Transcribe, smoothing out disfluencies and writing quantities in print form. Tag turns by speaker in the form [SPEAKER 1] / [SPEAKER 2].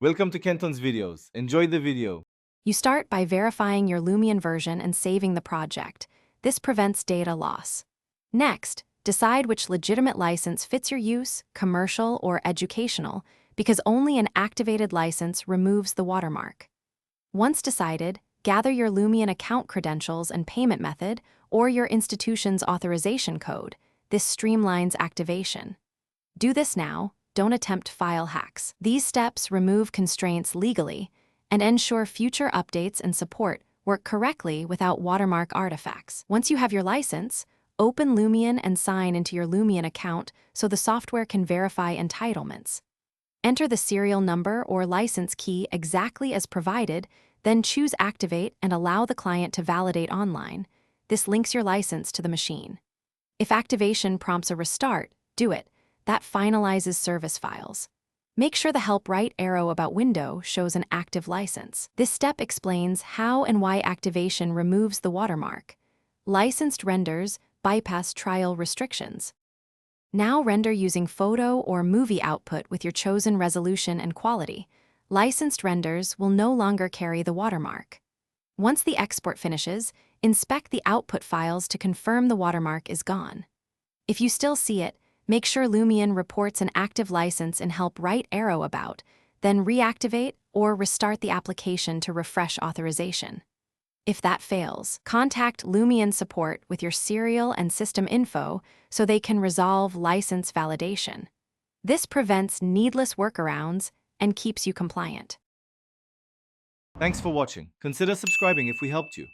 [SPEAKER 1] Welcome to Kenton's videos. Enjoy the video.
[SPEAKER 2] You start by verifying your Lumion version and saving the project. This prevents data loss. Next, decide which legitimate license fits your use, commercial or educational, because only an activated license removes the watermark. Once decided, gather your Lumion account credentials and payment method, or your institution's authorization code. This streamlines activation. Do this now. Don't attempt file hacks. These steps remove constraints legally and ensure future updates and support work correctly without watermark artifacts. Once you have your license, open Lumion and sign into your Lumion account so the software can verify entitlements. Enter the serial number or license key exactly as provided, then choose Activate and allow the client to validate online. This links your license to the machine. If activation prompts a restart, do it. That finalizes service files. Make sure the help right arrow about window shows an active license. This step explains how and why activation removes the watermark. Licensed renders bypass trial restrictions. Now render using photo or movie output with your chosen resolution and quality. Licensed renders will no longer carry the watermark. Once the export finishes, inspect the output files to confirm the watermark is gone. If you still see it, make sure Lumion reports an active license in help right arrow about, then reactivate or restart the application to refresh authorization. If that fails, contact Lumion support with your serial and system info so they can resolve license validation. This prevents needless workarounds and keeps you compliant.
[SPEAKER 1] Thanks for watching. Consider subscribing if we helped you.